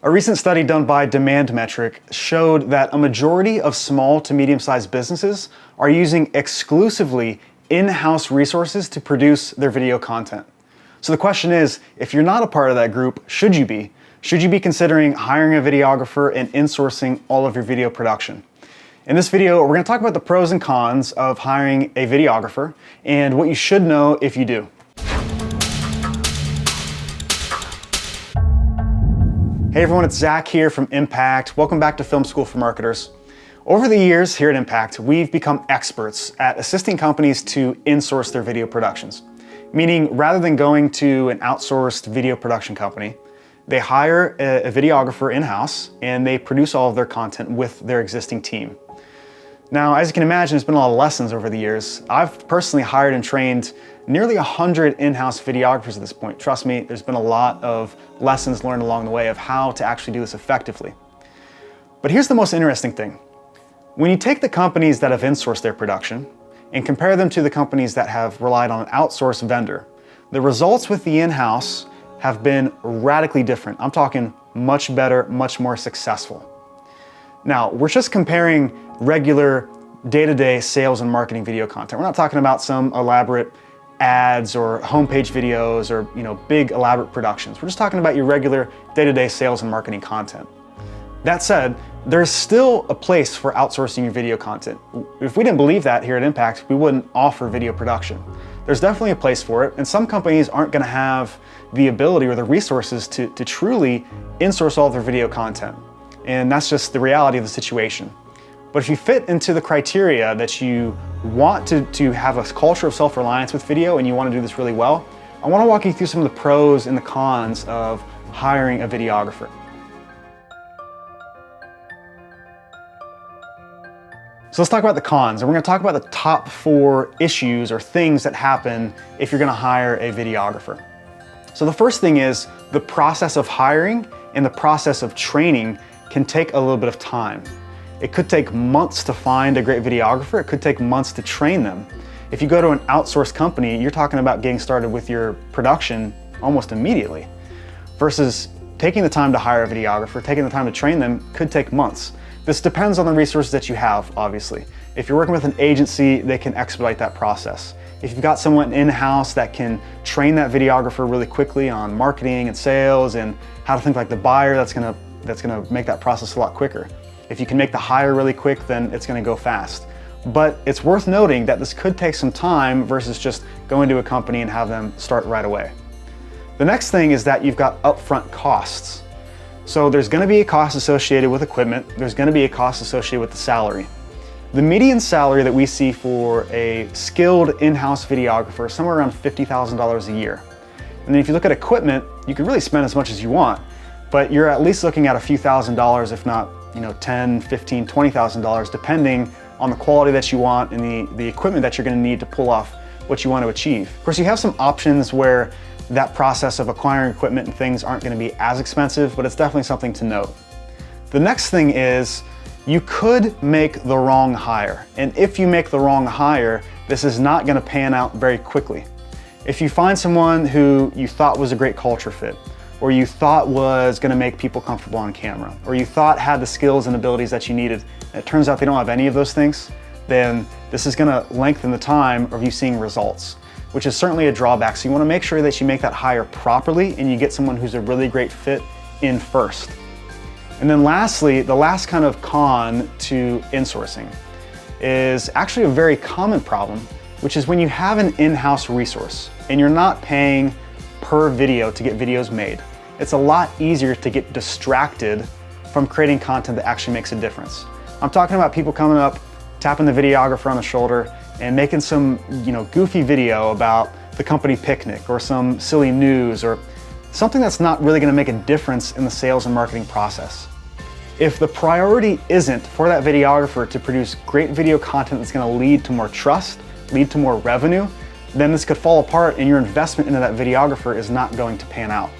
A recent study done by Demand Metric showed that a majority of small to medium-sized businesses are using exclusively in-house resources to produce their video content. So the question is, if you're not a part of that group, should you be? Should you be considering hiring a videographer and insourcing all of your video production? In this video, we're going to talk about the pros and cons of hiring a videographer and what you should know if you do. Hey everyone, it's Zach here from Impact. Welcome back to Film School for Marketers. Over the years here at Impact, we've become experts at assisting companies to insource their video productions. Meaning, rather than going to an outsourced video production company, they hire a videographer in-house and they produce all of their content with their existing team. Now, as you can imagine, there's been a lot of lessons over the years. I've personally hired and trained nearly 100 in-house videographers at this point. Trust me, there's been a lot of lessons learned along the way of how to actually do this effectively. But here's the most interesting thing. When you take the companies that have insourced their production and compare them to the companies that have relied on an outsourced vendor, the results with the in-house have been radically different. I'm talking much better, much more successful. Now, we're just comparing regular day-to-day sales and marketing video content. We're not talking about some elaborate ads or homepage videos or big elaborate productions. We're just talking about your regular day-to-day sales and marketing content. That said, there's still a place for outsourcing your video content. If we didn't believe that here at Impact, we wouldn't offer video production. There's definitely a place for it, and some companies aren't going to have the ability or the resources to truly insource all of their video content. And that's just the reality of the situation. But if you fit into the criteria that you want to have a culture of self-reliance with video and you want to do this really well, I want to walk you through some of the pros and the cons of hiring a videographer. So let's talk about the cons, and we're going to talk about the top 4 issues or things that happen if you're going to hire a videographer. So the first thing is the process of hiring and the process of training can take a little bit of time. It could take months to find a great videographer. It could take months to train them. If you go to an outsourced company, you're talking about getting started with your production almost immediately. Versus taking the time to hire a videographer, taking the time to train them could take months. This depends on the resources that you have, obviously. If you're working with an agency, they can expedite that process. If you've got someone in-house that can train that videographer really quickly on marketing and sales and how to think like the buyer, that's gonna make that process a lot quicker. If you can make the hire really quick, then it's gonna go fast. But it's worth noting that this could take some time versus just going to a company and have them start right away. The next thing is that you've got upfront costs. So there's gonna be a cost associated with equipment. There's gonna be a cost associated with the salary. The median salary that we see for a skilled in-house videographer is somewhere around $50,000 a year. And then if you look at equipment, you can really spend as much as you want, but you're at least looking at a few $1,000s, if not $10, $15, $20,000, depending on the quality that you want and the equipment that you're gonna need to pull off what you want to achieve. Of course, you have some options where that process of acquiring equipment and things aren't gonna be as expensive, but it's definitely something to note. The next thing is you could make the wrong hire. And if you make the wrong hire, this is not gonna pan out very quickly. If you find someone who you thought was a great culture fit, or you thought was gonna make people comfortable on camera, or you thought had the skills and abilities that you needed, and it turns out they don't have any of those things, then this is gonna lengthen the time of you seeing results, which is certainly a drawback. So you wanna make sure that you make that hire properly and you get someone who's a really great fit in first. And then lastly, the last kind of con to insourcing is actually a very common problem, which is when you have an in-house resource and you're not paying per video to get videos made. It's a lot easier to get distracted from creating content that actually makes a difference. I'm talking about people coming up, tapping the videographer on the shoulder and making some goofy video about the company picnic or some silly news or something that's not really gonna make a difference in the sales and marketing process. If the priority isn't for that videographer to produce great video content that's gonna lead to more trust, lead to more revenue, then this could fall apart and your investment into that videographer is not going to pan out.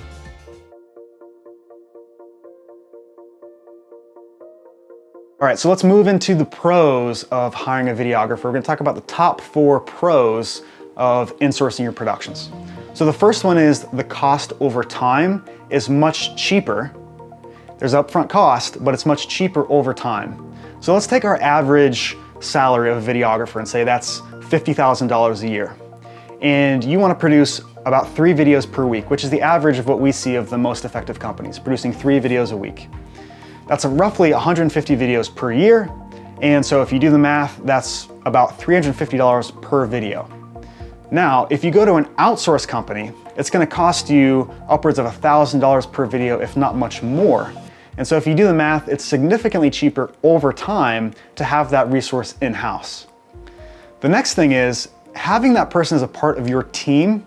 All right, so let's move into the pros of hiring a videographer. We're gonna talk about the top 4 pros of insourcing your productions. So the first one is the cost over time is much cheaper There's upfront cost, but it's much cheaper over time. So let's take our average salary of a videographer and say that's $50,000 a year. And you want to produce about 3 videos per week, which is the average of what we see of the most effective companies, producing 3 videos a week. That's roughly 150 videos per year. And so if you do the math, that's about $350 per video. Now, if you go to an outsourced company, it's going to cost you upwards of $1,000 per video, if not much more. And so if you do the math, it's significantly cheaper over time to have that resource in-house. The next thing is having that person as a part of your team.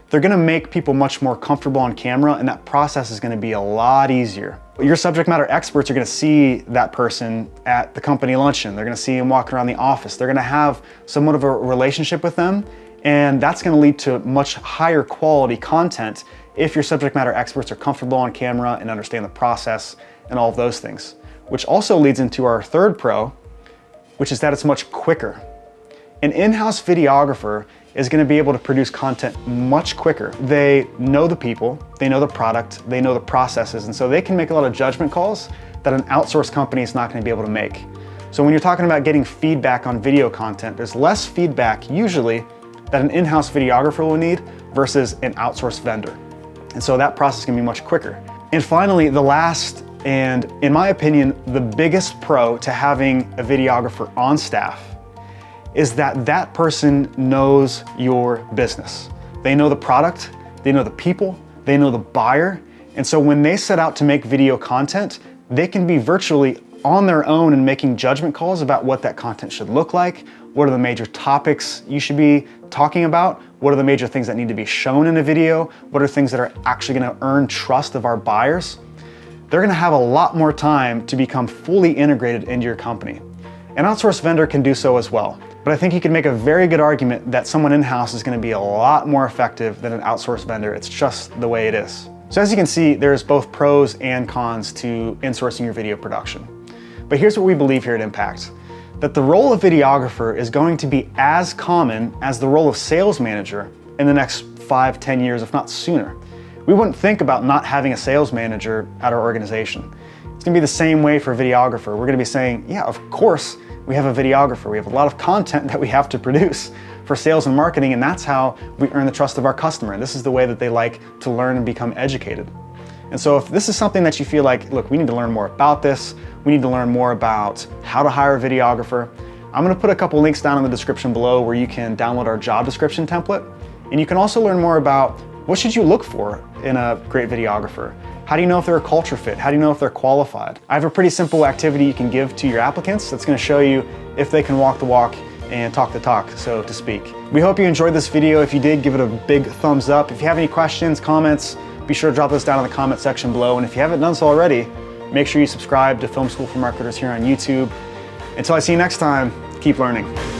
They're going to make people much more comfortable on camera, and that process is going to be a lot easier. Your subject matter experts are going to see that person at the company luncheon. They're going to see him walking around the office. They're going to have somewhat of a relationship with them, and that's going to lead to much higher quality content if your subject matter experts are comfortable on camera and understand the process and all of those things. Which also leads into our third pro, which is that it's much quicker. An in-house videographer is going to be able to produce content much quicker. They know the people, they know the product, they know the processes, and so they can make a lot of judgment calls that an outsourced company is not going to be able to make. So when you're talking about getting feedback on video content, there's less feedback usually that an in-house videographer will need versus an outsourced vendor. And so that process can be much quicker. And finally, the last, and in my opinion, the biggest pro to having a videographer on staff is that that person knows your business. They know the product, they know the people, they know the buyer. And so when they set out to make video content, they can be virtually on their own and making judgment calls about what that content should look like, what are the major topics you should be talking about, what are the major things that need to be shown in a video, what are things that are actually gonna earn trust of our buyers. They're gonna have a lot more time to become fully integrated into your company. An outsourced vendor can do so as well. But I think you can make a very good argument that someone in-house is going to be a lot more effective than an outsourced vendor. It's just the way it is. So as you can see, there's both pros and cons to insourcing your video production. But here's what we believe here at Impact, that the role of videographer is going to be as common as the role of sales manager in the next 5-10 years, if not sooner. We wouldn't think about not having a sales manager at our organization. It's going to be the same way for a videographer. We're going to be saying, yeah, of course, we have a videographer. We have a lot of content that we have to produce for sales and marketing, and that's how we earn the trust of our customer. And this is the way that they like to learn and become educated. And so if this is something that you feel like, look, we need to learn more about this, we need to learn more about how to hire a videographer, I'm going to put a couple links down in the description below where you can download our job description template. And you can also learn more about what should you look for in a great videographer. How do you know if they're a culture fit? How do you know if they're qualified? I have a pretty simple activity you can give to your applicants that's going to show you if they can walk the walk and talk the talk, so to speak. We hope you enjoyed this video. If you did, give it a big thumbs up. If you have any questions, comments, be sure to drop those down in the comment section below. And if you haven't done so already, make sure you subscribe to Film School for Marketers here on YouTube. Until I see you next time, keep learning.